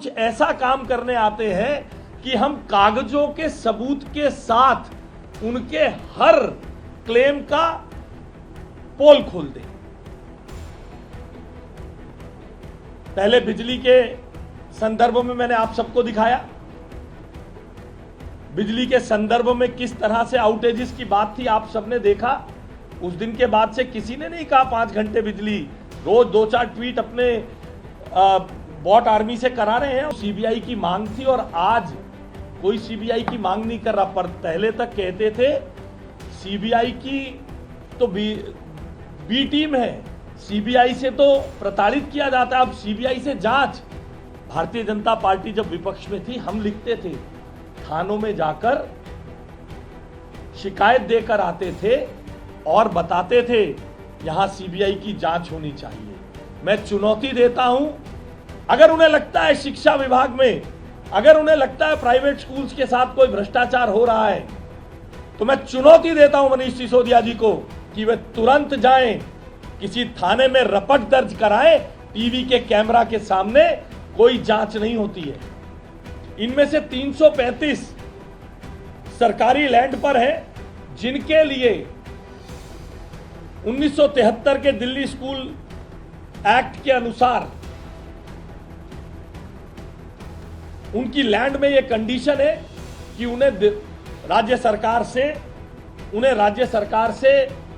कुछ ऐसा काम करने आते हैं कि हम कागजों के सबूत के साथ उनके हर क्लेम का पोल खोल दें। पहले बिजली के संदर्भ में मैंने आप सबको दिखाया, बिजली के संदर्भ में किस तरह से आउटेजेस की बात थी, आप सबने देखा। उस दिन के बाद से किसी ने नहीं कहा 5 घंटे बिजली, रोज 2-4 ट्वीट अपने बॉट आर्मी से करा रहे हैं। सीबीआई की मांग थी और आज कोई सीबीआई की मांग नहीं कर रहा, पर पहले तक कहते थे सीबीआई की तो बी टीम है, सीबीआई से तो प्रताड़ित किया जाता है, अब सीबीआई से जांच। भारतीय जनता पार्टी जब विपक्ष में थी हम लिखते थे, थानों में जाकर शिकायत देकर आते थे और बताते थे यहां सीबीआई की जांच होनी चाहिए। मैं चुनौती देता हूं, अगर उन्हें लगता है शिक्षा विभाग में, अगर उन्हें लगता है प्राइवेट स्कूल्स के साथ कोई भ्रष्टाचार हो रहा है, तो मैं चुनौती देता हूं मनीष सिसोदिया जी को कि वे तुरंत जाएं, किसी थाने में रपट दर्ज कराएं, टीवी के कैमरा के सामने कोई जांच नहीं होती है। इनमें से 335 सरकारी लैंड पर है जिनके लिए 1973 के दिल्ली स्कूल एक्ट के अनुसार उनकी लैंड में यह कंडीशन है कि उन्हें राज्य सरकार से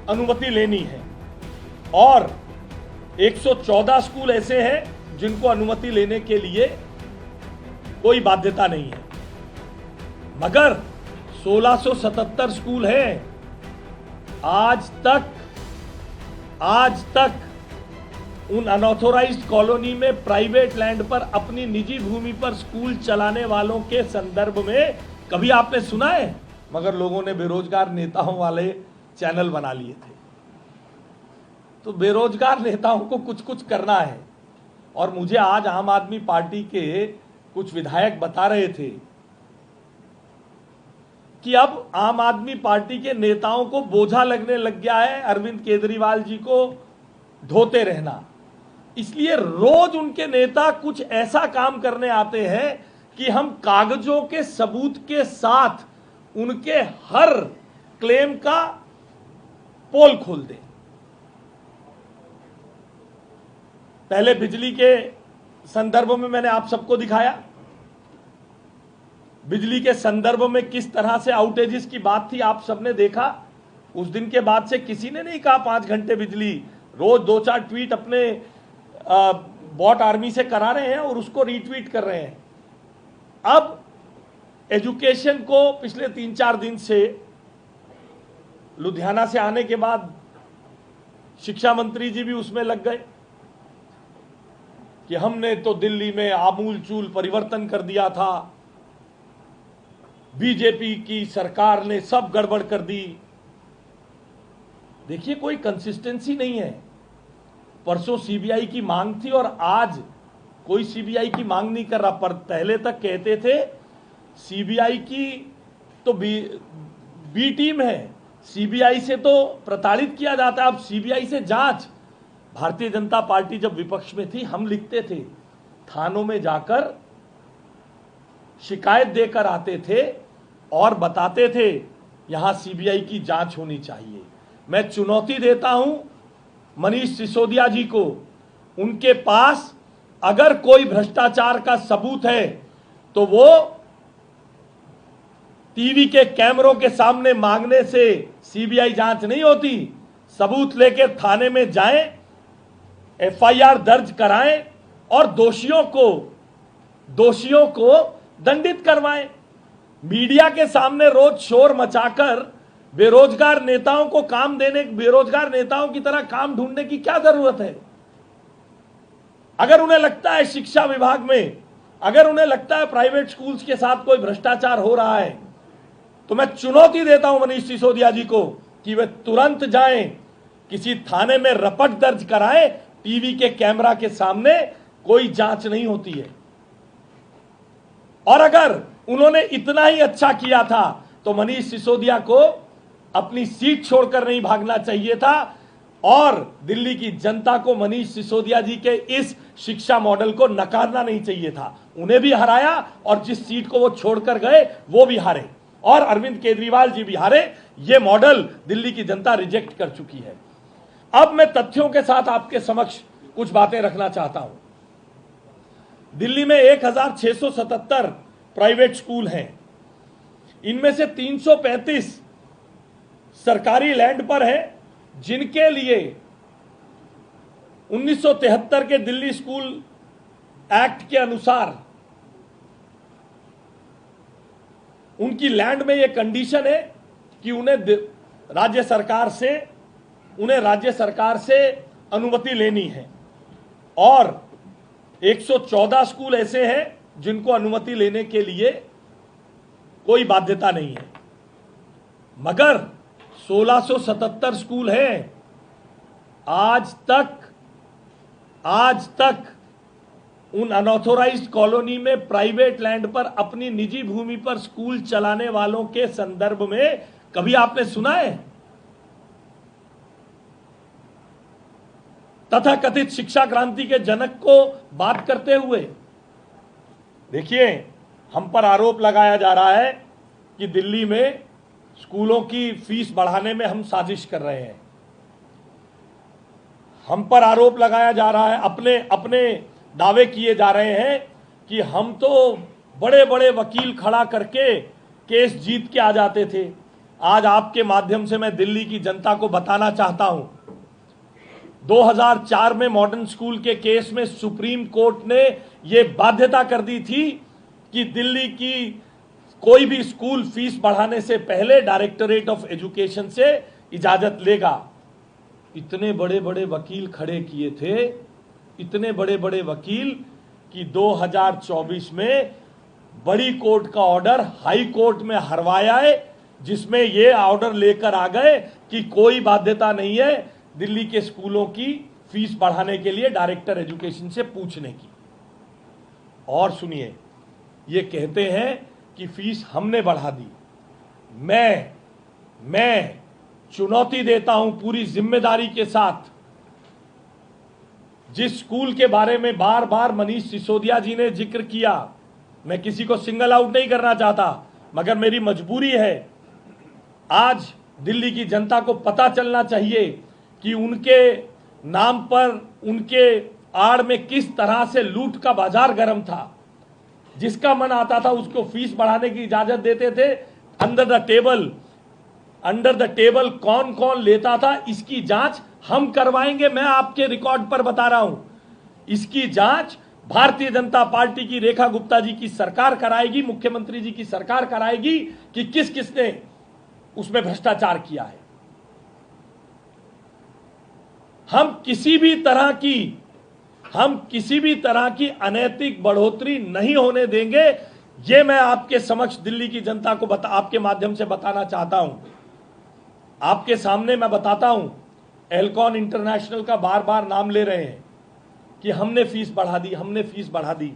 अनुमति लेनी है, और 114 स्कूल ऐसे हैं जिनको अनुमति लेने के लिए कोई बाध्यता नहीं है, मगर 1677 स्कूल हैं। आज तक उन अनऑथोराइज्ड कॉलोनी में प्राइवेट लैंड पर अपनी निजी भूमि पर स्कूल चलाने वालों के संदर्भ में कभी आपने सुना है? मगर लोगों ने बेरोजगार नेताओं वाले चैनल बना लिए थे। तो बेरोजगार नेताओं को कुछ करना है, और मुझे आज आम आदमी पार्टी के कुछ विधायक बता रहे थे कि अब आम आदमी पार्टी के नेताओं को बोझा लगने लग गया है अरविंद केजरीवाल जी को ढोते रहना, इसलिए रोज उनके नेता कुछ ऐसा काम करने आते हैं कि हम कागजों के सबूत के साथ उनके हर क्लेम का पोल खोल दें। पहले बिजली के संदर्भ में मैंने आप सबको दिखाया, बिजली के संदर्भ में किस तरह से आउटेजेस की बात थी, आप सबने देखा। उस दिन के बाद से किसी ने नहीं कहा 5 घंटे बिजली, रोज 2-4 ट्वीट अपने बॉट आर्मी से करा रहे हैं और उसको रीट्वीट कर रहे हैं। अब एजुकेशन को पिछले 3-4 दिन से लुधियाना से आने के बाद शिक्षा मंत्री जी भी उसमें लग गए कि हमने तो दिल्ली में आमूल चूल परिवर्तन कर दिया था, बीजेपी की सरकार ने सब गड़बड़ कर दी। देखिए, कोई कंसिस्टेंसी नहीं है। परसों सीबीआई की मांग थी और आज कोई सीबीआई की मांग नहीं कर रहा, पर पहले तक कहते थे सीबीआई की तो बी टीम है, सीबीआई से तो प्रताड़ित किया जाता है, अब सीबीआई से जांच। भारतीय जनता पार्टी जब विपक्ष में थी हम लिखते थे, थानों में जाकर शिकायत देकर आते थे और बताते थे यहां सीबीआई की जांच होनी चाहिए। मैं चुनौती देता हूं मनीष सिसोदिया जी को, उनके पास अगर कोई भ्रष्टाचार का सबूत है तो वो टीवी के कैमरों के सामने मांगने से सीबीआई जांच नहीं होती। सबूत लेकर थाने में जाएं, एफआईआर दर्ज कराएं और दोषियों को दंडित करवाएं। मीडिया के सामने रोज शोर मचाकर बेरोजगार नेताओं को काम देने, बेरोजगार नेताओं की तरह काम ढूंढने की क्या जरूरत है? अगर उन्हें लगता है शिक्षा विभाग में, अगर उन्हें लगता है प्राइवेट स्कूल्स के साथ कोई भ्रष्टाचार हो रहा है, तो मैं चुनौती देता हूं मनीष सिसोदिया जी को कि वे तुरंत जाएं, किसी थाने में रपट दर्ज कराएं, टीवी के कैमरा के सामने कोई जांच नहीं होती है। और अगर उन्होंने इतना ही अच्छा किया था तो मनीष सिसोदिया को अपनी सीट छोड़कर नहीं भागना चाहिए था, और दिल्ली की जनता को मनीष सिसोदिया जी के इस शिक्षा मॉडल को नकारना नहीं चाहिए था। उन्हें भी हराया और जिस सीट को वो छोड़कर गए वो भी हारे और अरविंद केजरीवाल जी भी हारे। ये मॉडल दिल्ली की जनता रिजेक्ट कर चुकी है। अब मैं तथ्यों के साथ आपके समक्ष कुछ बातें रखना चाहता हूं। दिल्ली में 1677 प्राइवेट स्कूल हैं। इनमें से 335 सरकारी लैंड पर है, जिनके लिए 1973 के दिल्ली स्कूल एक्ट के अनुसार उनकी लैंड में यह कंडीशन है कि उन्हें राज्य सरकार से अनुमति लेनी है और 114 स्कूल ऐसे हैं जिनको अनुमति लेने के लिए कोई बाध्यता नहीं है, मगर 1677 स्कूल हैं। आज तक उन अनऑथोराइज्ड कॉलोनी में प्राइवेट लैंड पर अपनी निजी भूमि पर स्कूल चलाने वालों के संदर्भ में कभी आपने सुना है? तथाकथित शिक्षा क्रांति के जनक को बात करते हुए देखिए, हम पर आरोप लगाया जा रहा है कि दिल्ली में स्कूलों की फीस बढ़ाने में हम साजिश कर रहे हैं। हम पर आरोप लगाया जा रहा है, अपने दावे किए जा रहे हैं कि हम तो बड़े बड़े वकील खड़ा करके केस जीत के आ जाते थे। आज आपके माध्यम से मैं दिल्ली की जनता को बताना चाहता हूं, 2004 में मॉडर्न स्कूल के केस में सुप्रीम कोर्ट ने यह बाध्यता कर दी थी कि दिल्ली की कोई भी स्कूल फीस बढ़ाने से पहले डायरेक्टरेट ऑफ एजुकेशन से इजाजत लेगा। इतने बड़े बड़े वकील खड़े किए थे, इतने बड़े बड़े वकील कि 2024 में बड़ी कोर्ट का ऑर्डर हाई कोर्ट में हरवाया है, जिसमें यह ऑर्डर लेकर आ गए कि कोई बाध्यता नहीं है दिल्ली के स्कूलों की फीस बढ़ाने के लिए डायरेक्टर एजुकेशन से पूछने की। और सुनिए, ये कहते हैं कि फीस हमने बढ़ा दी। मैं चुनौती देता हूं पूरी जिम्मेदारी के साथ, जिस स्कूल के बारे में बार बार मनीष सिसोदिया जी ने जिक्र किया, मैं किसी को सिंगल आउट नहीं करना चाहता, मगर मेरी मजबूरी है। आज दिल्ली की जनता को पता चलना चाहिए कि उनके नाम पर, उनके आड़ में किस तरह से लूट का बाजार गर्म था। जिसका मन आता था उसको फीस बढ़ाने की इजाजत देते थे। अंडर द टेबल कौन कौन लेता था, इसकी जांच हम करवाएंगे। मैं आपके रिकॉर्ड पर बता रहा हूं, इसकी जांच भारतीय जनता पार्टी की रेखा गुप्ता जी की सरकार कराएगी, मुख्यमंत्री जी की सरकार कराएगी कि किस किसने उसमें भ्रष्टाचार किया है। हम किसी भी तरह की अनैतिक बढ़ोतरी नहीं होने देंगे। यह मैं आपके समक्ष दिल्ली की जनता को आपके माध्यम से बताना चाहता हूं। आपके सामने मैं बताता हूं, एल्कॉन इंटरनेशनल का बार बार नाम ले रहे हैं कि हमने फीस बढ़ा दी, हमने फीस बढ़ा दी।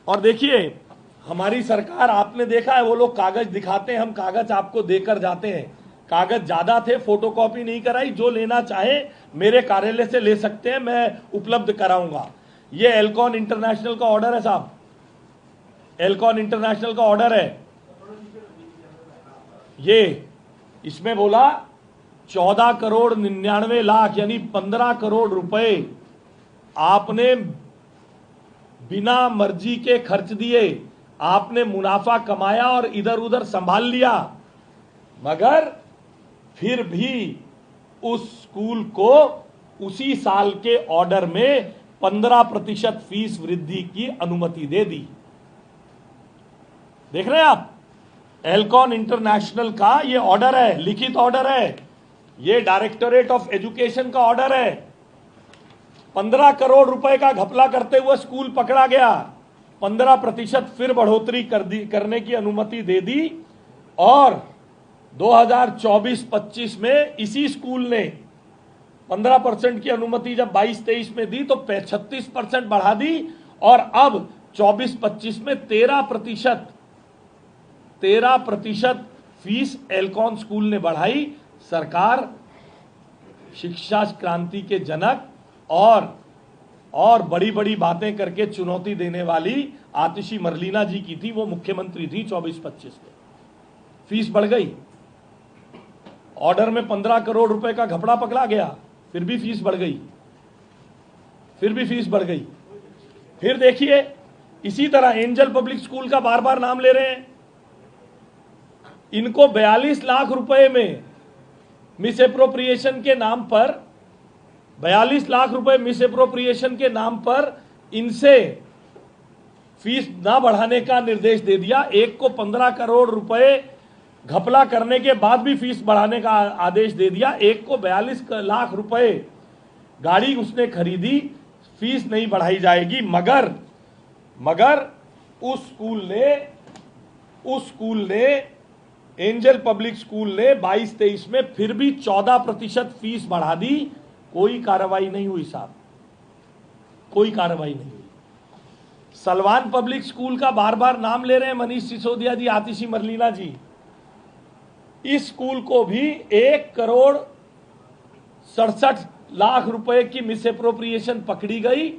और देखिए, हमारी सरकार, आपने देखा है, वो लोग कागज दिखाते हैं, हम कागज आपको देकर जाते हैं। कागज ज्यादा थे, फोटोकॉपी नहीं कराई। जो लेना चाहे मेरे कार्यालय से ले सकते हैं, मैं उपलब्ध कराऊंगा। ये एल्कॉन इंटरनेशनल का ऑर्डर है साहब, एल्कॉन इंटरनेशनल का ऑर्डर है। ये इसमें बोला 14 करोड़ 99 लाख यानी 15 करोड़ रुपए आपने बिना मर्जी के खर्च दिए, आपने मुनाफा कमाया और इधर उधर संभाल लिया, मगर फिर भी उस स्कूल को उसी साल के ऑर्डर में 15% फीस वृद्धि की अनुमति दे दी। देख रहे हैं आप, एल्कॉन इंटरनेशनल का ये ऑर्डर है, लिखित ऑर्डर है, ये डायरेक्टरेट ऑफ एजुकेशन का ऑर्डर है। 15 करोड़ रुपए का घपला करते हुए स्कूल पकड़ा गया, 15% फिर बढ़ोतरी करने की अनुमति दे दी। और 2024-25 में इसी स्कूल ने 15% की अनुमति जब 22-23 में दी तो 36% बढ़ा दी, और अब 24-25 में 13% फीस एल्कॉन स्कूल ने बढ़ाई, सरकार शिक्षा क्रांति के जनक और बड़ी बड़ी बातें करके चुनौती देने वाली आतिशी मरलीना जी की थी। वो मुख्यमंत्री थी 24-25 में। फीस बढ़ गई, ऑर्डर में 15 करोड़ रुपए का घपला पकड़ा गया, फिर भी फीस बढ़ गई, फिर देखिए इसी तरह एंजल पब्लिक स्कूल का बार बार नाम ले रहे हैं। इनको 42 लाख रुपए में मिस एप्रोप्रिएशन के नाम पर 42 लाख रुपए मिस एप्रोप्रिएशन के नाम पर इनसे फीस ना बढ़ाने का निर्देश दे दिया। एक को 15 करोड़ रुपए घपला करने के बाद भी फीस बढ़ाने का आदेश दे दिया। एक को 42 लाख रुपए गाड़ी उसने खरीदी, फीस नहीं बढ़ाई जाएगी। मगर उस स्कूल ने एंजल पब्लिक स्कूल ने 22-23 में फिर भी 14% फीस बढ़ा दी। कोई कार्रवाई नहीं हुई साहब, कोई कार्रवाई नहीं हुई। सलवान पब्लिक स्कूल का बार बार नाम ले रहे हैं मनीष सिसोदिया जी, आतिशी मरलीना जी। इस स्कूल को भी 1,67,00,000 रुपए की मिस एप्रोप्रिएशन पकड़ी गई।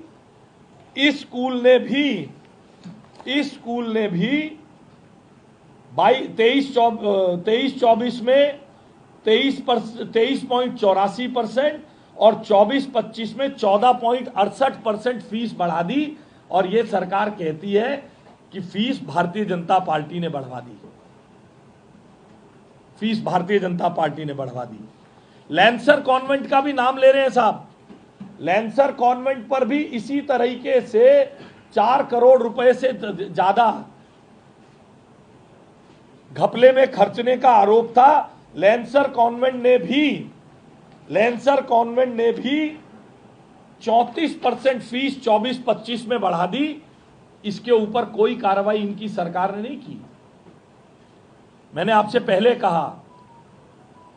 इस स्कूल ने भी 23-24 में 23.84% और 24-25 में 14.68% फीस बढ़ा दी। और ये सरकार कहती है कि फीस भारतीय जनता पार्टी ने बढ़वा दी, फीस भारतीय जनता पार्टी ने बढ़वा दी। लैंसर कॉन्वेंट का भी नाम ले रहे हैं साहब। लैंसर कॉन्वेंट पर भी इसी तरीके से 4 करोड़ रुपए से ज्यादा घपले में खर्चने का आरोप था। लैंसर कॉन्वेंट ने भी 34% फीस 24-25 में बढ़ा दी। इसके ऊपर कोई कार्रवाई इनकी सरकार ने नहीं की। मैंने आपसे पहले कहा,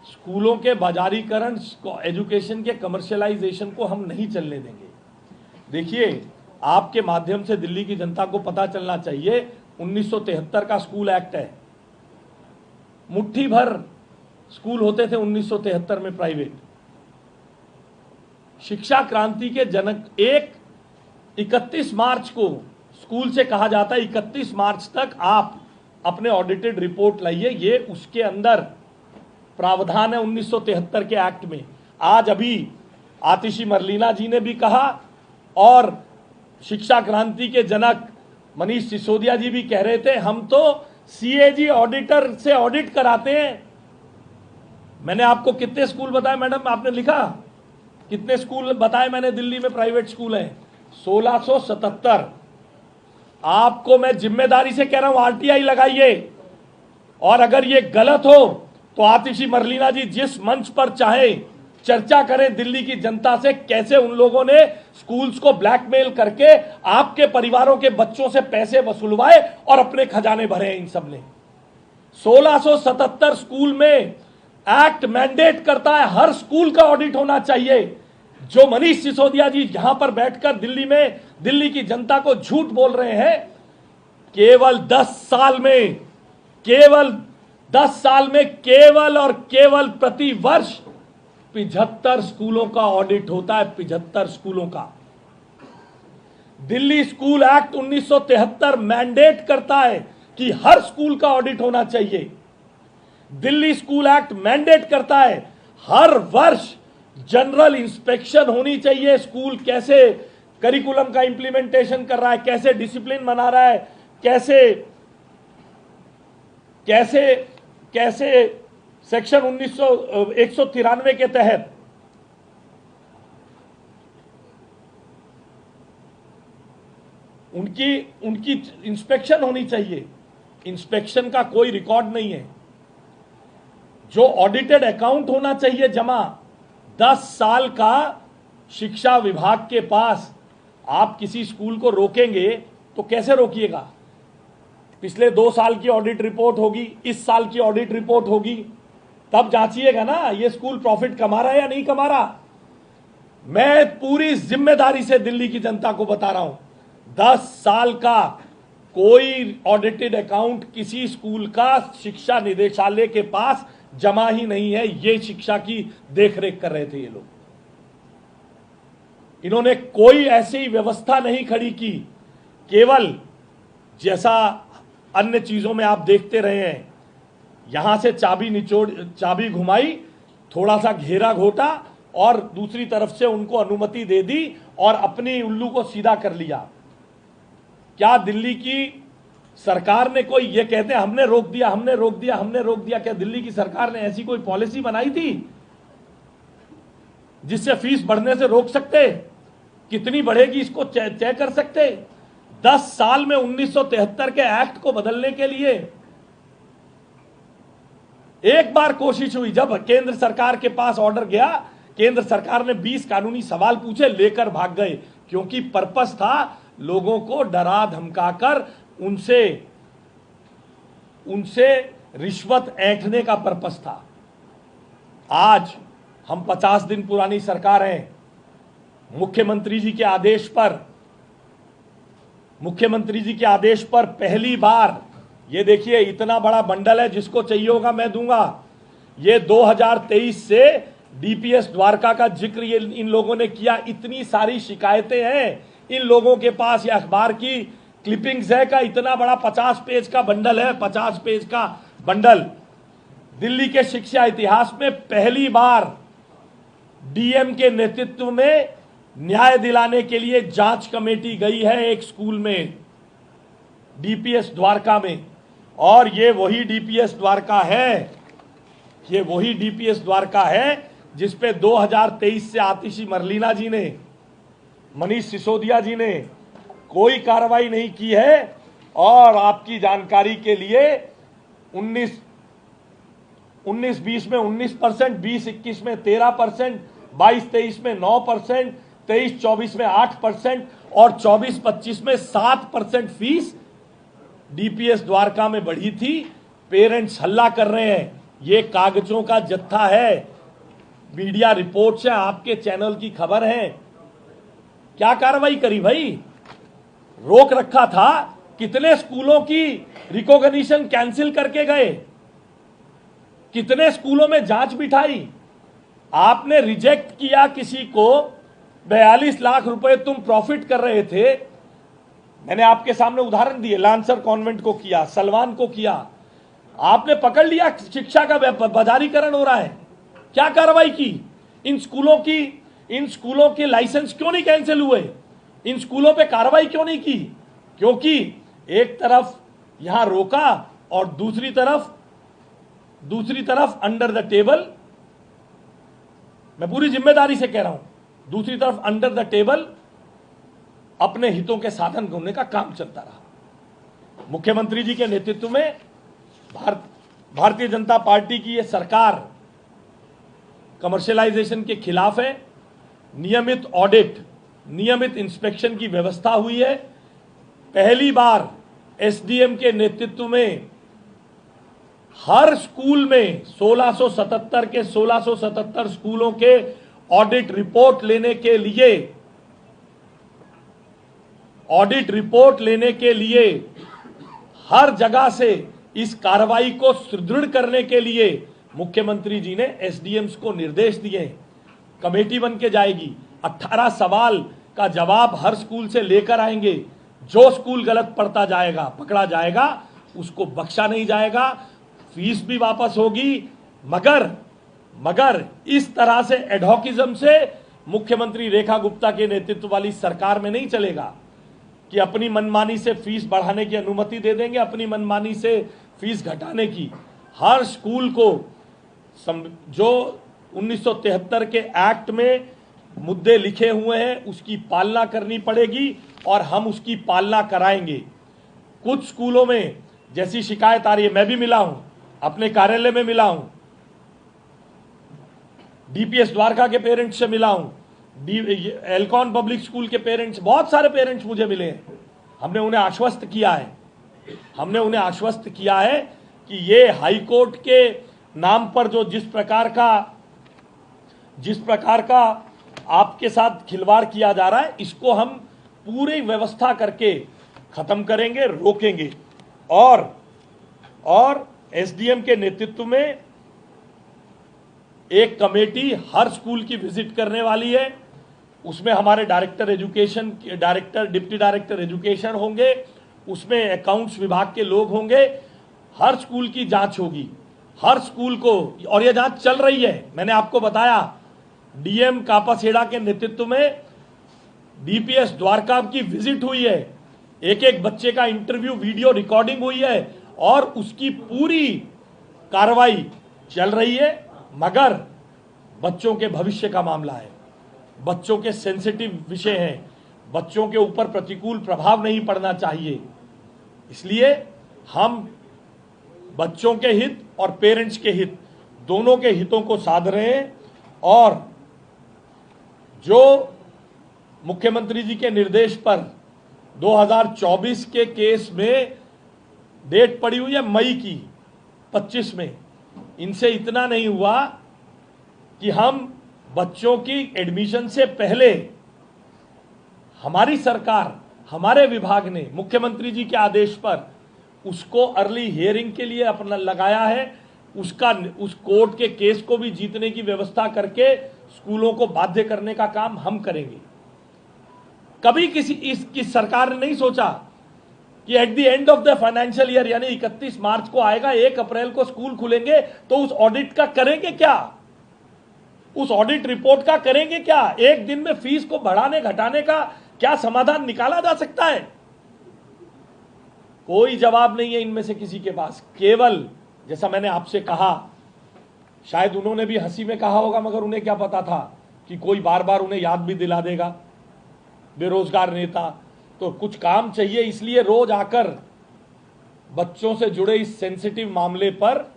स्कूलों के बाजारीकरण, एजुकेशन के कमर्शियलाइजेशन को हम नहीं चलने देंगे। देखिए, आपके माध्यम से दिल्ली की जनता को पता चलना चाहिए, 1973 का स्कूल एक्ट है। मुट्ठी भर स्कूल होते थे 1973 में प्राइवेट। शिक्षा क्रांति के जनक 31 मार्च को स्कूल से कहा जाता है 31 मार्च तक आप अपने ऑडिटेड रिपोर्ट लाइए। ये उसके अंदर प्रावधान है 1973 के एक्ट में। आज अभी आतिशी मरलीना जी ने भी कहा और शिक्षा क्रांति के जनक मनीष सिसोदिया जी भी कह रहे थे, हम तो सीएजी ऑडिटर से ऑडिट कराते हैं। मैंने आपको कितने स्कूल बताए मैडम, आपने लिखा कितने स्कूल बताए मैंने दिल्ली में प्राइवेट स्कूल हैं? 1677। आपको मैं जिम्मेदारी से कह रहा हूं, आरटीआई लगाइए। और अगर ये गलत हो तो आतिशी मरलीना जी जिस मंच पर चाहे चर्चा करें दिल्ली की जनता से, कैसे उन लोगों ने स्कूल्स को ब्लैकमेल करके आपके परिवारों के बच्चों से पैसे वसूलवाए और अपने खजाने भरे हैं इन सब ने। 1677 स्कूल में एक्ट मैंडेट करता है हर स्कूल का ऑडिट होना चाहिए। जो मनीष सिसोदिया जी यहां पर बैठकर दिल्ली की जनता को झूठ बोल रहे हैं, केवल 10 साल में केवल और केवल प्रति वर्ष 75 स्कूलों का ऑडिट होता है। 75 स्कूलों का। दिल्ली स्कूल एक्ट 1973 मैंडेट करता है कि हर स्कूल का ऑडिट होना चाहिए। दिल्ली स्कूल एक्ट मैंडेट करता है हर वर्ष जनरल इंस्पेक्शन होनी चाहिए। स्कूल कैसे करिकुलम का इंप्लीमेंटेशन कर रहा है, कैसे डिसिप्लिन बना रहा है, कैसे सेक्शन 193 के तहत उनकी इंस्पेक्शन होनी चाहिए। इंस्पेक्शन का कोई रिकॉर्ड नहीं है। जो ऑडिटेड अकाउंट होना चाहिए जमा 10 साल का शिक्षा विभाग के पास। आप किसी स्कूल को रोकेंगे तो कैसे रोकिएगा? पिछले 2 साल की ऑडिट रिपोर्ट होगी, इस साल की ऑडिट रिपोर्ट होगी, तब जांचिएगा ना ये स्कूल प्रॉफिट कमा रहा है या नहीं कमा रहा। मैं पूरी जिम्मेदारी से दिल्ली की जनता को बता रहा हूं, 10 साल का कोई ऑडिटेड अकाउंट किसी स्कूल का शिक्षा निदेशालय के पास जमा ही नहीं है, ये शिक्षा की देखरेख कर रहे थे ये लोग। इन्होंने कोई ऐसी व्यवस्था नहीं खड़ी की, केवल जैसा अन्य चीजों में आप देखते रहे हैं, यहां से चाबी घुमाई, थोड़ा सा घेरा घोटा और दूसरी तरफ से उनको अनुमति दे दी और अपनी उल्लू को सीधा कर लिया। क्या दिल्ली की सरकार ने कोई, ये कहते हैं हमने रोक दिया, हमने रोक दिया, हमने रोक दिया, क्या दिल्ली की सरकार ने ऐसी कोई पॉलिसी बनाई थी जिससे फीस बढ़ने से रोक सकते? कितनी बढ़ेगी इसको तय कर सकते? 10 साल में 1973 के एक्ट को बदलने के लिए एक बार कोशिश हुई। जब केंद्र सरकार के पास ऑर्डर गया, केंद्र सरकार ने 20 कानूनी सवाल पूछे, लेकर भाग गए, क्योंकि पर्पस था लोगों को डरा धमकाकर उनसे रिश्वत ऐंठने का पर्पस था। आज हम 50 दिन पुरानी सरकार हैं। मुख्यमंत्री जी के आदेश पर पहली बार, ये देखिए इतना बड़ा बंडल है, जिसको चाहिए होगा मैं दूंगा। ये 2023 से डीपीएस द्वारका का जिक्र ये इन लोगों ने किया। इतनी सारी शिकायतें हैं इन लोगों के पास, ये अखबार की क्लिपिंग्स है का इतना बड़ा 50 पेज का बंडल है, 50 पेज का बंडल। दिल्ली के शिक्षा इतिहास में पहली बार डीएम के नेतृत्व में न्याय दिलाने के लिए जांच कमेटी गई है एक स्कूल में, डीपीएस द्वारका में। और ये वही डीपीएस द्वारका है जिस पे 2023 से आतिशी मरलीना जी ने, मनीष सिसोदिया जी ने कोई कार्रवाई नहीं की है। और आपकी जानकारी के लिए 19-20 में 19%, 20-21 में 13%, 22-23 में 9%, 23-24 में 8% और 24-25 में 7% फीस डीपीएस द्वारका में बढ़ी थी। पेरेंट्स हल्ला कर रहे हैं, ये कागजों का जत्था है, मीडिया रिपोर्ट्स है, आपके चैनल की खबर है। क्या कार्रवाई करी भाई? रोक रखा था। कितने स्कूलों की रिकॉग्निशन कैंसिल करके गए, कितने स्कूलों में जांच बिठाई। आपने रिजेक्ट किया किसी को, 42 लाख रुपए तुम प्रॉफिट कर रहे थे। मैंने आपके सामने उदाहरण दिए, लांसर कॉन्वेंट को किया, सलमान को किया। आपने पकड़ लिया शिक्षा का बाजारीकरण हो रहा है। क्या कार्रवाई की? इन स्कूलों के लाइसेंस क्यों नहीं कैंसिल हुए? इन स्कूलों पे कार्रवाई क्यों नहीं की? क्योंकि एक तरफ यहां रोका और दूसरी तरफ अंडर द टेबल, मैं पूरी जिम्मेदारी से कह रहा हूं, दूसरी तरफ अंडर द टेबल अपने हितों के साधन ढूंढने का काम चलता रहा। मुख्यमंत्री जी के नेतृत्व में भारतीय जनता पार्टी की यह सरकार कमर्शियलाइजेशन के खिलाफ है। नियमित ऑडिट, नियमित इंस्पेक्शन की व्यवस्था हुई है। पहली बार एसडीएम के नेतृत्व में हर स्कूल में 1677 स्कूलों के ऑडिट रिपोर्ट लेने के लिए हर जगह से इस कार्रवाई को सुदृढ़ करने के लिए मुख्यमंत्री जी ने एसडीएम्स को निर्देश दिए। कमेटी बन के जाएगी, 18 सवाल का जवाब हर स्कूल से लेकर आएंगे। जो स्कूल गलत पकड़ा जाएगा उसको बख्शा नहीं जाएगा, फीस भी वापस होगी। मगर इस तरह से एडहॉकिज्म से मुख्यमंत्री रेखा गुप्ता के नेतृत्व वाली सरकार में नहीं चलेगा कि अपनी मनमानी से फीस बढ़ाने की अनुमति दे देंगे, अपनी मनमानी से फीस घटाने की। हर स्कूल को जो 1973 के एक्ट में मुद्दे लिखे हुए हैं उसकी पालना करनी पड़ेगी और हम उसकी पालना कराएंगे। कुछ स्कूलों में जैसी शिकायत आ रही है, मैं भी मिला हूं, अपने कार्यालय में मिला हूं, डीपीएस द्वारका के पेरेंट्स से मिला हूं, एल्कॉन पब्लिक स्कूल के पेरेंट्स, बहुत सारे पेरेंट्स मुझे मिले हैं। हमने उन्हें आश्वस्त किया है कि ये हाई कोर्ट के नाम पर जो जिस प्रकार का आपके साथ खिलवाड़ किया जा रहा है, इसको हम पूरी व्यवस्था करके खत्म करेंगे, रोकेंगे। और एसडीएम के नेतृत्व में एक कमेटी हर स्कूल की विजिट करने वाली है। उसमें हमारे director education, deputy director education होंगे, उसमें अकाउंट्स विभाग के लोग होंगे। हर स्कूल की जांच होगी, हर स्कूल को, और यह जांच चल रही है। मैंने आपको बताया डीएम कापासेड़ा के नेतृत्व में डीपीएस द्वारका की विजिट हुई है, एक एक बच्चे का इंटरव्यू वीडियो रिकॉर्डिंग हुई है और उसकी पूरी कार्रवाई चल रही है। मगर बच्चों के भविष्य का मामला है, बच्चों के सेंसिटिव विषय हैं, बच्चों के ऊपर प्रतिकूल प्रभाव नहीं पड़ना चाहिए। इसलिए हम बच्चों के हित और पेरेंट्स के हित, दोनों के हितों को साध रहे हैं। और जो मुख्यमंत्री जी के निर्देश पर 2024 के केस में डेट पड़ी हुई है मई की 25 में, इनसे इतना नहीं हुआ कि हम बच्चों की एडमिशन से पहले, हमारी सरकार, हमारे विभाग ने मुख्यमंत्री जी के आदेश पर उसको अर्ली हियरिंग के लिए अपना लगाया है। उस कोर्ट के केस को भी जीतने की व्यवस्था करके स्कूलों को बाध्य करने का काम हम करेंगे। कभी इसकी सरकार ने नहीं सोचा कि at the end of the financial year, यानी 31 मार्च को आएगा, 1 अप्रैल को स्कूल खुलेंगे, तो उस ऑडिट का करेंगे क्या, उस ऑडिट रिपोर्ट का करेंगे क्या, एक दिन में फीस को बढ़ाने घटाने का क्या समाधान निकाला जा सकता है? कोई जवाब नहीं है इनमें से किसी के पास। केवल जैसा मैंने आपसे कहा, शायद उन्होंने भी हंसी में कहा होगा, मगर उन्हें क्या पता था कि कोई बार बार उन्हें याद भी दिला देगा, बेरोजगार नेता। तो कुछ काम चाहिए, इसलिए रोज आकर बच्चों से जुड़े इस सेंसिटिव मामले पर,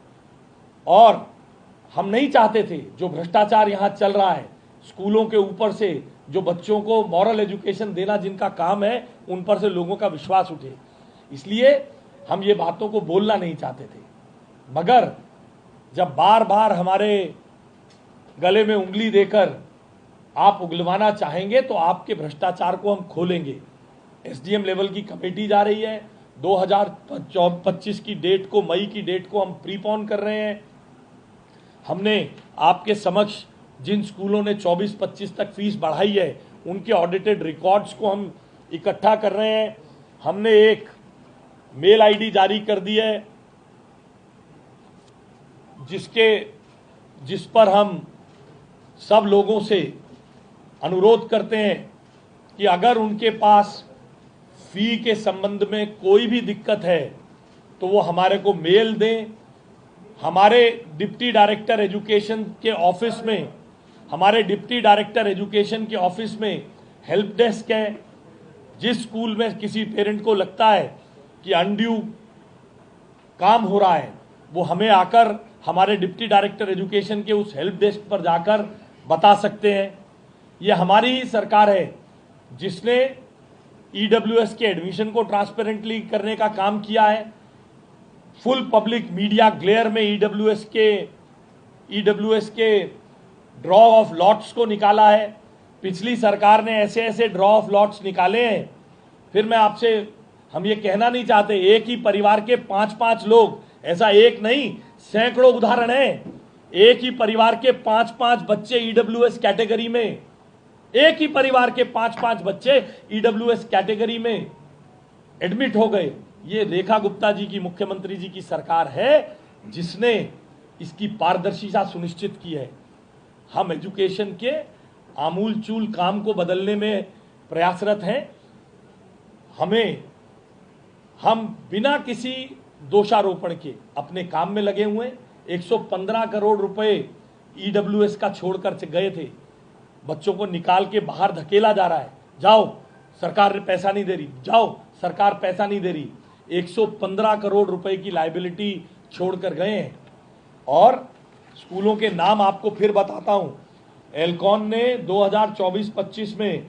और हम नहीं चाहते थे जो भ्रष्टाचार यहां चल रहा है स्कूलों के ऊपर से, जो बच्चों को मॉरल एजुकेशन देना जिनका काम है, उन पर से लोगों का विश्वास उठे, इसलिए हम ये बातों को बोलना नहीं चाहते थे। मगर जब बार बार हमारे गले में उंगली देकर आप उगलवाना चाहेंगे तो आपके भ्रष्टाचार को हम खोलेंगे। एसडीएम लेवल की कमेटी जा रही है, 2025 की डेट को, मई की डेट को हम प्रीपोन कर रहे हैं। हमने आपके समक्ष जिन स्कूलों ने 24-25 तक फीस बढ़ाई है, उनके ऑडिटेड रिकॉर्ड्स को हम इकट्ठा कर रहे हैं। हमने एक मेल आईडी जारी कर दी है जिस पर हम सब लोगों से अनुरोध करते हैं कि अगर उनके पास फी के संबंध में कोई भी दिक्कत है तो वो हमारे को मेल दें। हमारे डिप्टी डायरेक्टर एजुकेशन के ऑफिस में, हेल्प डेस्क है। जिस स्कूल में किसी पेरेंट को लगता है कि अनड्यू काम हो रहा है, वो हमें आकर हमारे डिप्टी डायरेक्टर एजुकेशन के उस हेल्प डेस्क पर जाकर बता सकते हैं। ये हमारी ही सरकार है जिसने ईडब्ल्यूएस के एडमिशन को ट्रांसपेरेंटली करने का काम किया है। फुल पब्लिक मीडिया ग्लेयर में ईडब्ल्यूएस के ड्रॉ ऑफ लॉट्स को निकाला है। पिछली सरकार ने ऐसे ऐसे ड्रॉ ऑफ लॉट्स निकाले हैं। फिर मैं आपसे, हम ये कहना नहीं चाहते एक ही परिवार के 5-5 लोग, ऐसा एक नहीं, सैकड़ों उदाहरण हैं। एक ही परिवार के 5-5 बच्चे ईडब्ल्यूएस कैटेगरी में, एक ही परिवार के 5-5 बच्चे ईडब्ल्यूएस कैटेगरी में एडमिट हो गए। ये रेखा गुप्ता जी की, मुख्यमंत्री जी की सरकार है जिसने इसकी पारदर्शिता सुनिश्चित की है। हम एजुकेशन के आमूलचूल काम को बदलने में प्रयासरत हैं। हम बिना किसी दोषारोपण के अपने काम में लगे हुए। 115 करोड़ रुपए ईडब्ल्यूएस का छोड़कर गए थे, बच्चों को निकाल के बाहर धकेला जा रहा है। जाओ, सरकार पैसा नहीं दे रही, जाओ, सरकार पैसा नहीं दे रही। 115 करोड़ रुपए की लायबिलिटी छोड़कर गए हैं। और स्कूलों के नाम आपको फिर बताता हूं। एल्कॉन ने 2024-25 में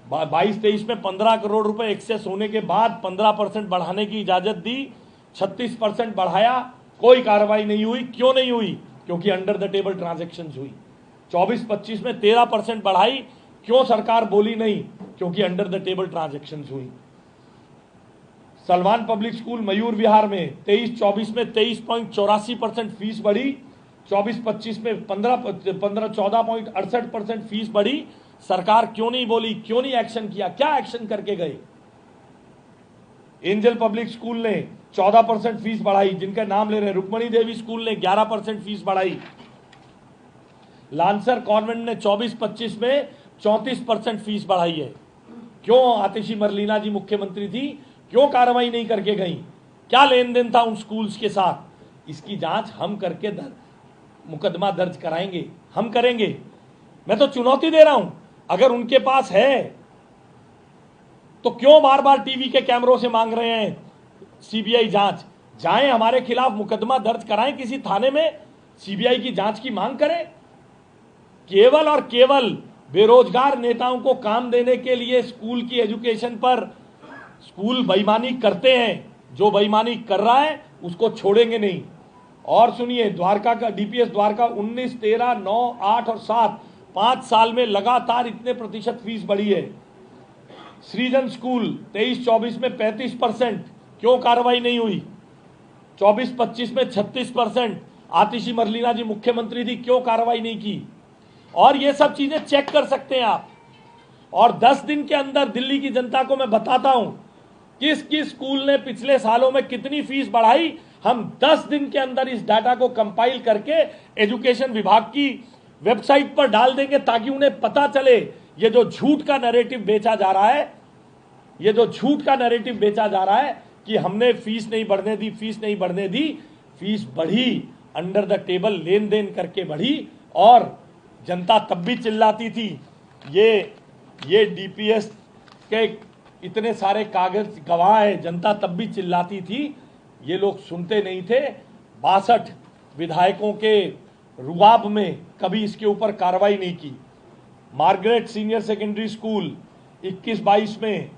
22-23 में 15 करोड़ रुपए एक्सेस होने के बाद 15% बढ़ाने की इजाजत दी, 36% बढ़ाया, कोई कार्रवाई नहीं हुई। क्यों नहीं हुई? क्योंकि अंडर द टेबल ट्रांजैक्शंस हुई। 24-25 में 13% बढ़ाई, क्यों सरकार बोली नहीं? क्योंकि अंडर द टेबल ट्रांजैक्शंस हुई। सलमान पब्लिक स्कूल मयूर विहार में 23-24 में 23.84% फीस बढ़ी, 24-25 में 14.68% फीस बढ़ी। सरकार क्यों नहीं बोली, क्यों नहीं एक्शन किया, क्या एक्शन करके गए? एंजल पब्लिक स्कूल ने 14% फीस बढ़ाई, जिनका नाम ले रहे हैं। रुक्मणी देवी स्कूल ने 11% फीस बढ़ाई। लांसर कॉन्वेंट ने 24-25 में 34% फीस बढ़ाई है। क्यों? आतिशी मरलीना जी मुख्यमंत्री थी, क्यों कार्रवाई नहीं करके गई? क्या लेन देन था उन स्कूल्स के साथ? इसकी जांच हम करके मुकदमा दर्ज कराएंगे, हम करेंगे। मैं तो चुनौती दे रहा हूं, अगर उनके पास है तो क्यों बार बार टीवी के कैमरों से मांग रहे हैं सीबीआई जांच? जाएं, हमारे खिलाफ मुकदमा दर्ज कराएं किसी थाने में, सीबीआई की जांच की मांग करें। केवल और केवल बेरोजगार नेताओं को काम देने के लिए स्कूल की एजुकेशन पर स्कूल बेईमानी करते हैं। जो बेईमानी कर रहा है उसको छोड़ेंगे नहीं। और सुनिए, द्वारका का डीपीएस द्वारका 19, 13, 9, 8 और 7 5 साल में लगातार इतने प्रतिशत फीस बढ़ी है। सृजन स्कूल 23-24 में 35%, क्यों कार्रवाई नहीं हुई? 24-25 में 36%, आतिशी मरलीना जी मुख्यमंत्री थी, क्यों कार्रवाई नहीं की? और ये सब चीजें चेक कर सकते हैं आप। और 10 दिन के अंदर दिल्ली की जनता को मैं बताता हूं किस किस स्कूल ने पिछले सालों में कितनी फीस बढ़ाई। हम 10 दिन के अंदर इस डाटा को कंपाइल करके एजुकेशन विभाग की वेबसाइट पर डाल देंगे, ताकि उन्हें पता चले ये जो झूठ का नैरेटिव बेचा जा रहा है, ये जो झूठ का नैरेटिव बेचा जा रहा है कि हमने फीस नहीं बढ़ने दी, फीस नहीं बढ़ने दी। फीस बढ़ी, अंडर द टेबल लेन देन करके बढ़ी, और जनता तब भी चिल्लाती थी। ये डीपीएस के इतने सारे कागज गवाह है, जनता तब भी चिल्लाती थी, ये लोग सुनते नहीं थे। 62 विधायकों के रुआब में कभी इसके ऊपर कार्रवाई नहीं की। मार्गरेट सीनियर सेकेंडरी स्कूल 21-22 में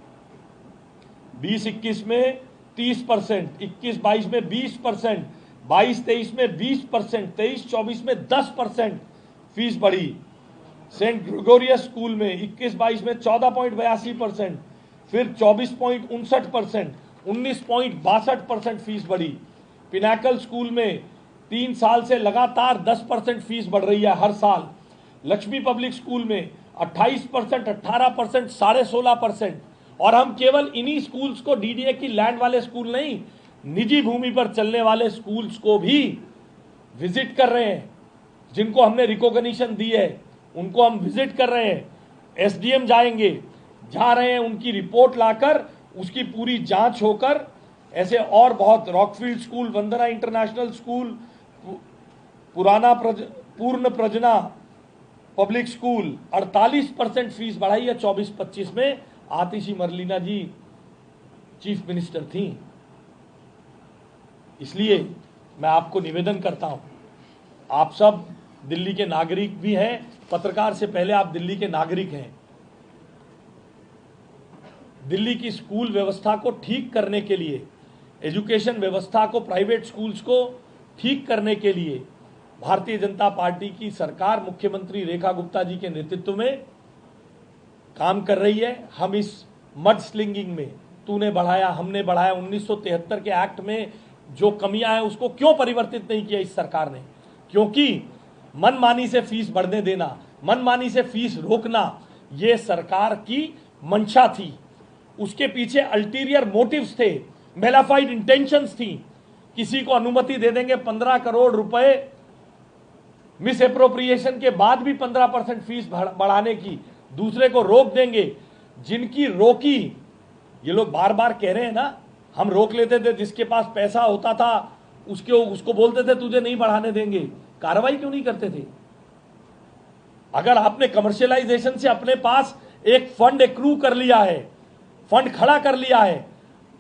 20-21 में 30%, 21-22 में 20%, 22-23 में 20%, 23-24 में 10% फीस बढ़ी। सेंट ग्रेगोरियस स्कूल में 21-22 में 14.82%, फिर 24.59%, 19.62% फीस बढ़ी। पिनाकल स्कूल में 3 साल से लगातार 10% फीस बढ़ रही है हर साल। लक्ष्मी पब्लिक स्कूल में 28%, 18%, 16.5%। और हम केवल इन्हीं स्कूल्स को, डीडीए की लैंड वाले स्कूल नहीं, निजी भूमि पर चलने वाले स्कूल्स को भी विजिट कर रहे हैं। जिनको हमने रिकॉग्निशन दी है उनको हम विजिट कर रहे हैं। एसडीएम जाएंगे, जा रहे हैं, उनकी रिपोर्ट लाकर उसकी पूरी जांच होकर, ऐसे और बहुत, रॉकफील्ड स्कूल, वंदना इंटरनेशनल स्कूल, पूर्ण प्रजना पब्लिक स्कूल 48% फीस बढ़ाई है 24-25 में। आतिशी मरलीना जी चीफ मिनिस्टर थी। इसलिए मैं आपको निवेदन करता हूं, आप सब दिल्ली के नागरिक भी हैं, पत्रकार से पहले आप दिल्ली के नागरिक हैं। दिल्ली की स्कूल व्यवस्था को ठीक करने के लिए, एजुकेशन व्यवस्था को, प्राइवेट स्कूल्स को ठीक करने के लिए भारतीय जनता पार्टी की सरकार मुख्यमंत्री रेखा गुप्ता जी के नेतृत्व में काम कर रही है। हम इस मड स्लिंगिंग में, तूने बढ़ाया हमने बढ़ाया, 1973 के एक्ट में जो कमियां हैं उसको क्यों परिवर्तित नहीं किया इस सरकार ने? क्योंकि मनमानी से फीस बढ़ने देना, मनमानी से फीस रोकना, ये सरकार की मंशा थी। उसके पीछे अल्टीरियर मोटिव्स थे, मेलाफाइड इंटेंशंस थी। किसी को अनुमति दे देंगे 15 करोड़ रुपए मिस एप्रोप्रिएशन के बाद भी 15% फीस बढ़ाने की, दूसरे को रोक देंगे। जिनकी रोकी, ये लोग बार बार कह रहे हैं ना, हम रोक लेते थे, जिसके पास पैसा होता था उसको बोलते थे तुझे नहीं बढ़ाने देंगे। कार्रवाई क्यों नहीं करते थे? अगर आपने कमर्शियलाइजेशन से अपने पास एक फंड एक्रू कर लिया है, फंड खड़ा कर लिया है,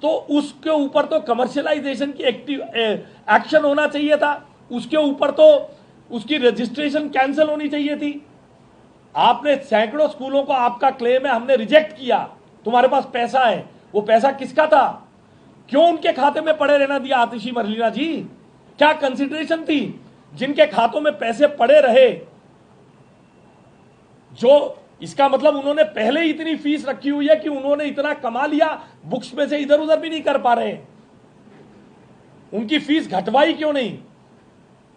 तो उसके ऊपर तो कमर्शियलाइजेशन की एक्शन होना चाहिए था। उसके ऊपर तो उसकी रजिस्ट्रेशन कैंसिल होनी चाहिए थी। आपने सैकड़ों स्कूलों को, आपका क्लेम है हमने रिजेक्ट किया, तुम्हारे पास पैसा है, वो पैसा किसका था? क्यों उनके खाते में पड़े रहना दिया आतिशी मरलीना जी? क्या कंसिडरेशन थी? जिनके खातों में पैसे पड़े रहे, जो इसका मतलब उन्होंने पहले ही इतनी फीस रखी हुई है कि उन्होंने इतना कमा लिया, बुक्स में से इधर उधर भी नहीं कर पा रहे। उनकी फीस घटवाई क्यों नहीं?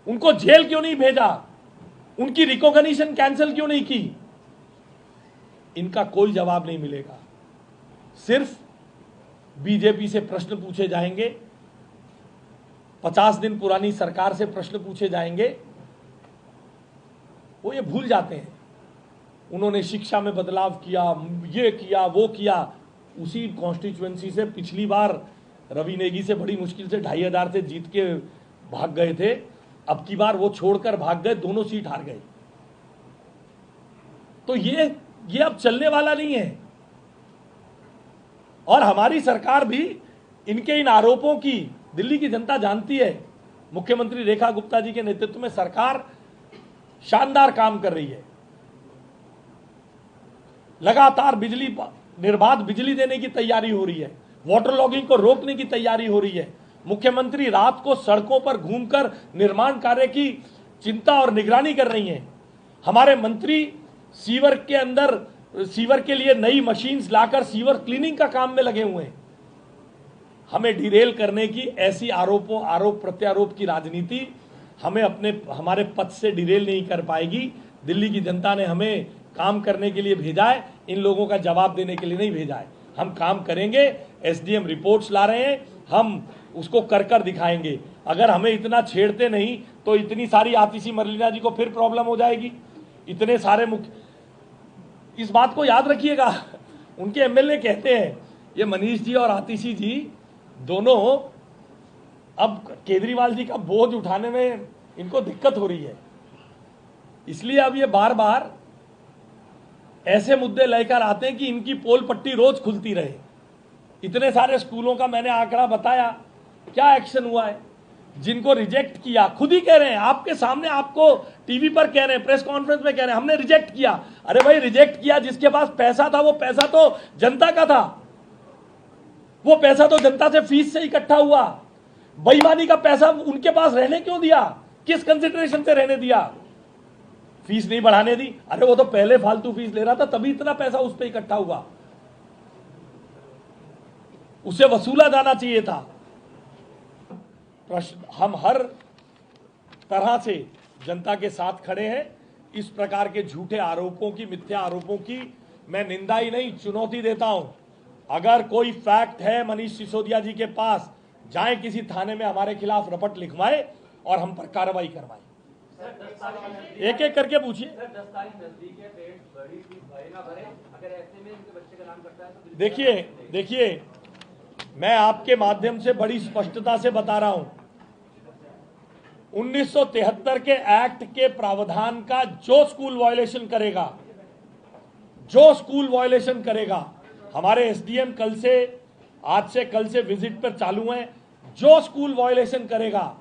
उनको जेल क्यों नहीं भेजा, उनकी रिकॉग्निशन कैंसिल क्यों नहीं की? इनका कोई जवाब नहीं मिलेगा। सिर्फ बीजेपी से प्रश्न पूछे जाएंगे, 50 दिन पुरानी सरकार से प्रश्न पूछे जाएंगे। वो ये भूल जाते हैं उन्होंने शिक्षा में बदलाव किया, ये किया, वो किया। उसी कॉन्स्टिट्यूएंसी से पिछली बार रवि नेगी से बड़ी मुश्किल से 2500 से जीत के भाग गए थे। अब की बार वो छोड़कर भाग गए, दोनों सीट हार गए। तो ये अब चलने वाला नहीं है। और हमारी सरकार भी इनके इन आरोपों की दिल्ली की जनता जानती है। मुख्यमंत्री रेखा गुप्ता जी के नेतृत्व में सरकार शानदार काम कर रही है। लगातार निर्बाध बिजली देने की तैयारी हो रही है, वाटर लॉगिंग को रोकने की तैयारी हो रही है। मुख्यमंत्री रात को सड़कों पर घूमकर निर्माण कार्य की चिंता और निगरानी कर रही हैं। हमारे मंत्री सीवर के अंदर सीवर के लिए नई मशीन्स लाकर सीवर क्लीनिंग का काम में लगे हुए हैं। हमें डिरेल करने की ऐसी आरोप प्रत्यारोप की राजनीति हमारे पद से डिरेल नहीं कर पाएगी। दिल्ली की जनता ने हमें काम करने के लिए भेजा है, इन लोगों का जवाब देने के लिए नहीं भेजा है। हम काम करेंगे, एसडीएम रिपोर्ट्स ला रहे हैं, हम उसको कर दिखाएंगे। अगर हमें इतना छेड़ते नहीं तो इतनी सारी आतिशी मरलीना जी को फिर प्रॉब्लम हो जाएगी। इतने सारे इस बात को याद रखिएगा। उनके एमएलए कहते हैं, ये मनीष जी और आतिशी जी दोनों अब केजरीवाल जी का बोझ उठाने में इनको दिक्कत हो रही है, इसलिए अब ये बार बार ऐसे मुद्दे लेकर आते हैं कि इनकी पोल पट्टी रोज खुलती रहे। इतने सारे स्कूलों का मैंने आंकड़ा बताया, क्या एक्शन हुआ है? जिनको रिजेक्ट किया, खुद ही कह रहे हैं आपके सामने, आपको टीवी पर कह रहे हैं, प्रेस कॉन्फ्रेंस में कह रहे हैं हमने रिजेक्ट किया। अरे भाई, रिजेक्ट किया, जिसके पास पैसा था वो पैसा तो जनता का था, वो पैसा तो जनता से फीस से इकट्ठा हुआ। बेईमानी का पैसा उनके पास रहने क्यों दिया? किस कंसिडरेशन से रहने दिया? फीस नहीं बढ़ाने दी। अरे वो तो पहले फालतू फीस ले रहा था, तभी इतना पैसा उस पर इकट्ठा हुआ, उसे वसूला जाना चाहिए था। हम हर तरह से जनता के साथ खड़े हैं। इस प्रकार के झूठे आरोपों की, मिथ्या आरोपों की मैं निंदा ही नहीं, चुनौती देता हूं। अगर कोई फैक्ट है मनीष सिसोदिया जी के पास, जाएं किसी थाने में हमारे खिलाफ रपट लिखवाएं और हम पर कार्रवाई करवाएं। एक एक करके पूछिए। देखिए, मैं आपके माध्यम से बड़ी स्पष्टता से बता रहा हूं, 1973 के एक्ट के प्रावधान का जो स्कूल वायलेशन करेगा, हमारे एसडीएम आज से कल से विजिट पर चालू हैं, जो स्कूल वायलेशन करेगा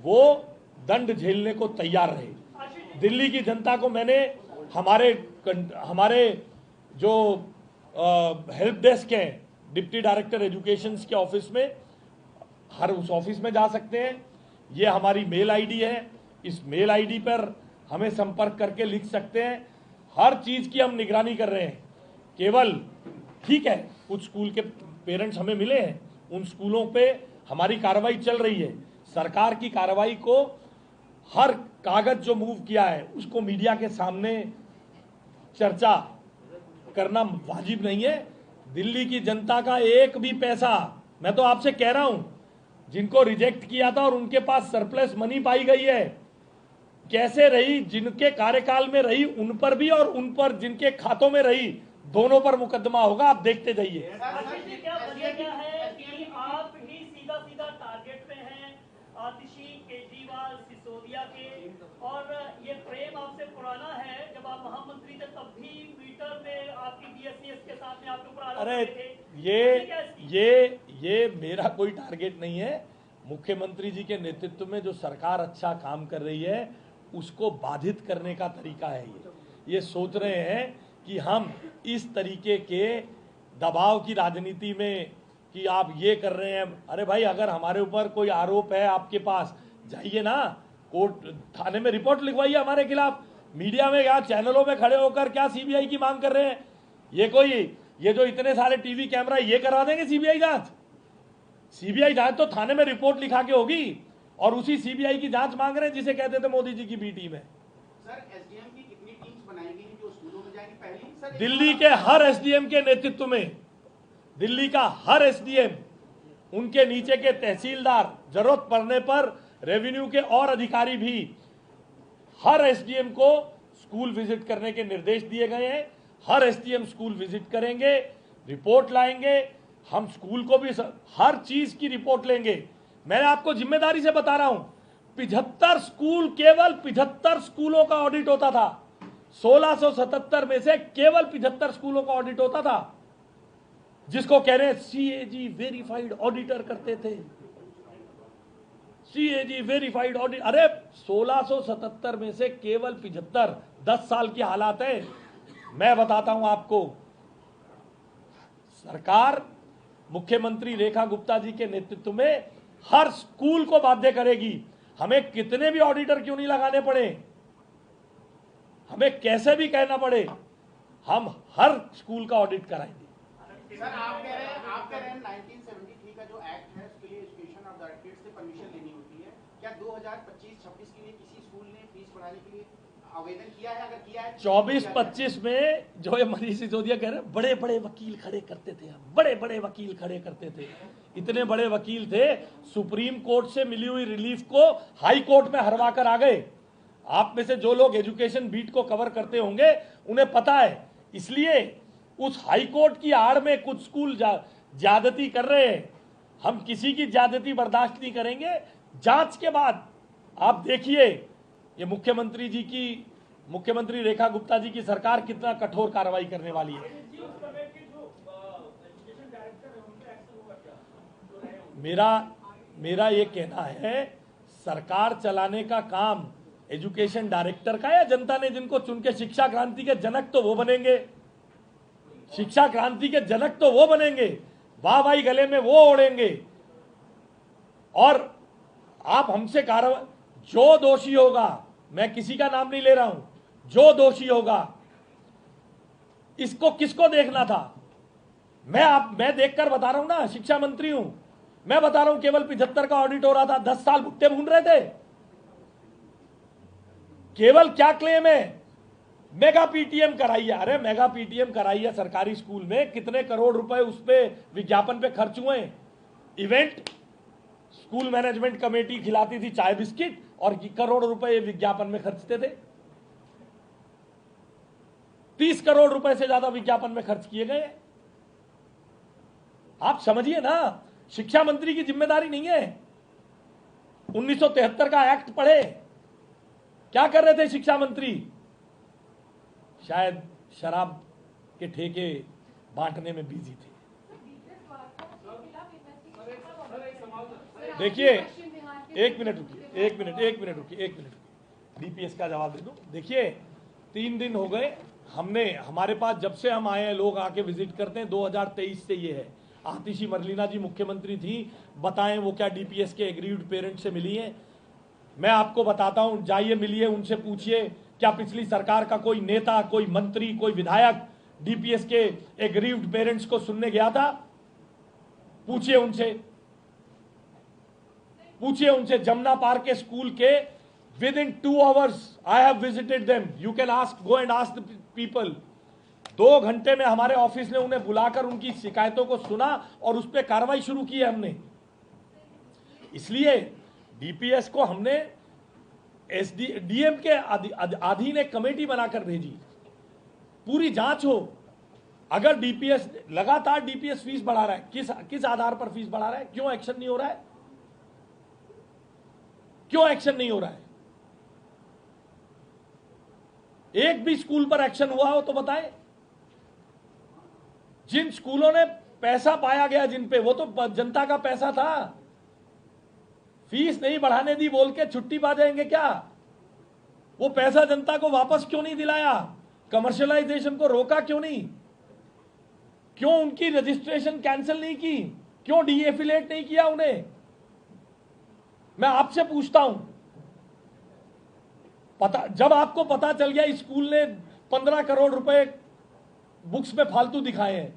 वो दंड झेलने को तैयार रहे। दिल्ली की जनता को मैंने हमारे जो हेल्प डेस्क है डिप्टी डायरेक्टर एजुकेशन के ऑफिस में, हर उस ऑफिस में जा सकते हैं। ये हमारी मेल आईडी है, इस मेल आईडी पर हमें संपर्क करके लिख सकते हैं। हर चीज की हम निगरानी कर रहे हैं। केवल ठीक है, कुछ स्कूल के पेरेंट्स हमें मिले हैं, उन स्कूलों पे हमारी कार्रवाई चल रही है। सरकार की कार्रवाई को, हर कागज जो मूव किया है उसको मीडिया के सामने चर्चा करना वाजिब नहीं है। दिल्ली की जनता का एक भी पैसा, मैं तो आपसे कह रहा हूं, जिनको रिजेक्ट किया था और उनके पास सरप्लस मनी पाई गई है, कैसे रही, जिनके कार्यकाल में रही उन पर भी और उन पर जिनके खातों में रही, दोनों पर मुकदमा होगा। आप देखते जाइए। आप ही सीधा टारगेट पे हैं आतिशी, केजरीवाल, सिसोदिया के, और ये प्रेम आपसे पुराना है। जब आप महामंत्री थे तब भी मीटर में आपकी बीएससीएस के साथ में आपके ऊपर आरोप लगे थे। ये मेरा कोई टारगेट नहीं है। मुख्यमंत्री जी के नेतृत्व में जो सरकार अच्छा काम कर रही है उसको बाधित करने का तरीका है। ये सोच रहे हैं कि हम इस तरीके के दबाव की राजनीति में कि आप ये कर रहे हैं। अरे भाई, अगर हमारे ऊपर कोई आरोप है आपके पास, जाइए ना कोर्ट, थाने में रिपोर्ट लिखवाइए हमारे खिलाफ। मीडिया में या चैनलों में खड़े होकर क्या सीबीआई की मांग कर रहे हैं? ये जो इतने सारे टीवी कैमरा, ये करवा देंगे सीबीआई जांच? सीबीआई जांच तो थाने में रिपोर्ट लिखा के होगी। और उसी सीबीआई की जांच मांग रहे हैं जिसे कहते थे मोदी जी की बी टीम है। सर एसडीएम की कितनी टीम्स बनाई गई जो स्कूलों में जाएंगी? पहली सर दिल्ली के हर एसडीएम के नेतृत्व में, दिल्ली का हर एसडीएम, उनके नीचे के तहसीलदार, जरूरत पड़ने पर रेवेन्यू के और अधिकारी भी, हर एसडीएम को स्कूल विजिट करने के निर्देश दिए गए हैं। हर एसडीएम स्कूल विजिट करेंगे, रिपोर्ट लाएंगे। हम स्कूल को भी हर चीज की रिपोर्ट लेंगे। मैं आपको जिम्मेदारी से बता रहा हूं, 75 स्कूल, केवल 75 स्कूलों का ऑडिट होता था। 1677 में से केवल 75 स्कूलों का ऑडिट होता था, जिसको कह रहे हैं सीएजी वेरीफाइड ऑडिटर करते थे। सीएजी वेरीफाइड ऑडिट, अरे 1677 में से केवल 75, 10 साल की हालात है। मैं बताता हूं आपको, सरकार मुख्यमंत्री रेखा गुप्ता जी के नेतृत्व में हर स्कूल को बाध्य करेगी। हमें कितने भी ऑडिटर क्यों नहीं लगाने पड़े, हमें कैसे भी कहना पड़े, हम हर स्कूल का ऑडिट कराएंगे। सर आप कह रहे हैं 1973 का जो एक्ट है उसके लिए एजुकेशन अथॉरिटीज से परमिशन लेनी होती है। क्या 2025-26 के लिए किसी स्कूल ने फीस बढ़ाने के लिए आवेदन किया है? अगर किया है 24-25 में जो ये मनीष सिसोदिया कह रहे हैं, बड़े बड़े वकील खड़े करते थे, हम बड़े बड़े वकील खड़े करते थे। इतने बड़े वकील थे, सुप्रीम कोर्ट से मिली हुई रिलीफ को हाई कोर्ट में हरवा कर आ गए। आप में से जो लोग एजुकेशन बीट को कवर करते होंगे उन्हें पता है। इसलिए उस हाई कोर्ट की आड़ में कुछ स्कूल ज्यादती कर रहे हैं। हम किसी की ज्यादती बर्दाश्त नहीं करेंगे। जांच के बाद आप देखिए ये मुख्यमंत्री रेखा गुप्ता जी की सरकार कितना कठोर कार्रवाई करने वाली है। मेरा ये कहना है, सरकार चलाने का काम एजुकेशन डायरेक्टर का, या जनता ने जिनको चुन के शिक्षा क्रांति के जनक तो वो बनेंगे, शिक्षा क्रांति के जनक तो वो बनेंगे, वाह भाई गले में वो ओढ़ेंगे। और आप हमसे कार्रवाई, जो दोषी होगा, मैं किसी का नाम नहीं ले रहा हूं, जो दोषी होगा, इसको किसको देखना था? मैं देखकर बता रहा हूं ना, शिक्षा मंत्री हूं, मैं बता रहा हूं केवल 75 का ऑडिट हो रहा था, 10 साल भुट्टे भून रहे थे। केवल क्या क्लेम है? मेगा पीटीएम कराई है। अरे मेगा पीटीएम कराई है सरकारी स्कूल में, कितने करोड़ रुपए उस पे विज्ञापन पे खर्च हुए। इवेंट स्कूल मैनेजमेंट कमेटी खिलाती थी चाय बिस्किट, और करोड़ों रुपए विज्ञापन में खर्चते थे। 30 करोड़ रुपए से ज्यादा विज्ञापन में खर्च किए गए। आप समझिए ना, शिक्षा मंत्री की जिम्मेदारी नहीं है। 1973 का एक्ट पढ़े, क्या कर रहे थे शिक्षा मंत्री? शायद शराब के ठेके बांटने में बिजी थे। देखिए, एक मिनट रुकिए, डीपीएस का जवाब दे दूं। देखिए, 3 दिन हो गए, हमारे पास जब से हम आए हैं, लोग आके विजिट करते हैं। 2023 से ये है। आतिशी मरलीना जी मुख्यमंत्री थी, बताएं वो क्या डीपीएस के एग्रीव्ड पेरेंट से मिली है? मैं आपको बताता हूं, जाइए मिलिए, उनसे पूछिए क्या पिछली सरकार का कोई नेता, कोई मंत्री, कोई विधायक डीपीएस के एग्रीव्ड पेरेंट्स को सुनने गया था? पूछिए उनसे। जमुना पार्क के स्कूल के within 2 hours I have visited them. You can go and ask the people. 2 घंटे में हमारे ऑफिस ने उन्हें बुलाकर उनकी शिकायतों को सुना और उस पर कार्रवाई शुरू की है हमने। इसलिए डीपीएस को हमने डीएम के अधीन एक कमेटी बनाकर भेजी, पूरी जांच हो। अगर डीपीएस लगातार डीपीएस फीस बढ़ा रहा है, किस आधार पर फीस बढ़ा रहा है? क्यों एक्शन नहीं हो रहा है? एक भी स्कूल पर एक्शन हुआ हो तो बताएं। जिन स्कूलों ने पैसा पाया गया, जिन पे, वो तो जनता का पैसा था। फीस नहीं बढ़ाने दी बोल के छुट्टी पा जाएंगे क्या? वो पैसा जनता को वापस क्यों नहीं दिलाया? कमर्शियलाइजेशन को रोका क्यों नहीं? क्यों उनकी रजिस्ट्रेशन कैंसिल नहीं की? क्यों डीएफिलेट नहीं किया उन्हें? मैं आपसे पूछता हूं। जब आपको पता चल गया स्कूल ने 15 करोड़ रुपए बुक्स में फालतू दिखाए हैं,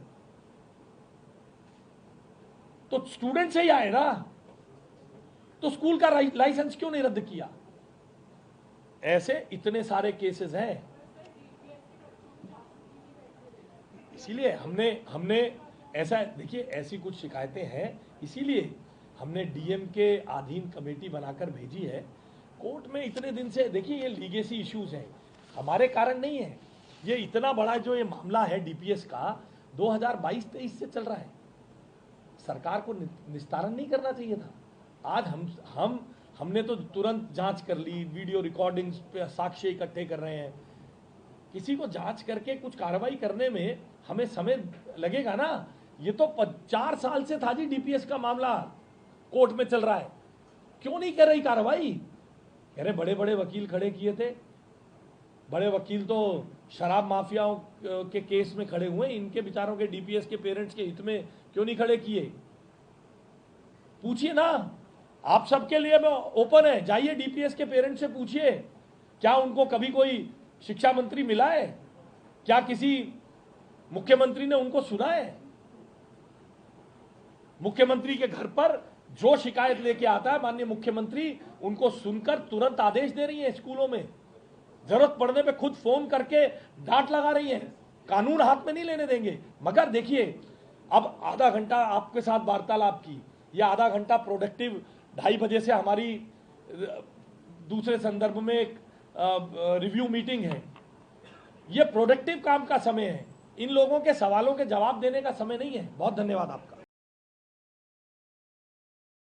तो स्टूडेंट से ही आए ना। तो स्कूल का लाइसेंस क्यों नहीं रद्द किया? ऐसे इतने सारे केसेस हैं। इसीलिए हमने ऐसा, देखिए ऐसी कुछ शिकायतें हैं, इसीलिए हमने डीएम के अधीन कमेटी बनाकर भेजी है। कोर्ट में इतने दिन से, देखिए ये लीगेसी इश्यूज हैं, हमारे कारण नहीं है। ये इतना बड़ा जो ये मामला है डीपीएस का 2022-23 से चल रहा है। सरकार को निस्तारण नहीं करना चाहिए था। आज हमने तो तुरंत जांच कर ली, वीडियो रिकॉर्डिंग्स पे साक्ष्य इकट्ठे कर रहे हैं। किसी को जांच करके कुछ कार्रवाई करने में हमें समय लगेगा ना। ये तो 4 साल से था जी डीपीएस का मामला कोर्ट में चल रहा है, क्यों नहीं कर रही कार्रवाई? कह रहे बड़े बड़े वकील खड़े किए थे। बड़े वकील तो शराब माफियाओं के केस में खड़े हुए, इनके बेचारों के डीपीएस के पेरेंट्स के हित में क्यों नहीं खड़े किए? पूछिए ना, आप सबके लिए मैं ओपन है, जाइए डीपीएस के पेरेंट्स से पूछिए, क्या उनको कभी कोई शिक्षा मंत्री मिला है? क्या किसी मुख्यमंत्री ने उनको सुना है? मुख्यमंत्री के घर पर जो शिकायत लेके आता है माननीय मुख्यमंत्री उनको सुनकर तुरंत आदेश दे रही है। स्कूलों में जरूरत पड़ने पे खुद फोन करके डांट लगा रही है। कानून हाथ में नहीं लेने देंगे। मगर देखिए, अब आधा घंटा आपके साथ वार्तालाप की, या आधा घंटा प्रोडक्टिव 2:30 बजे से हमारी दूसरे संदर्भ में एक रिव्यू मीटिंग है। ये प्रोडक्टिव काम का समय है, इन लोगों के सवालों के जवाब देने का समय नहीं है। बहुत धन्यवाद आपका।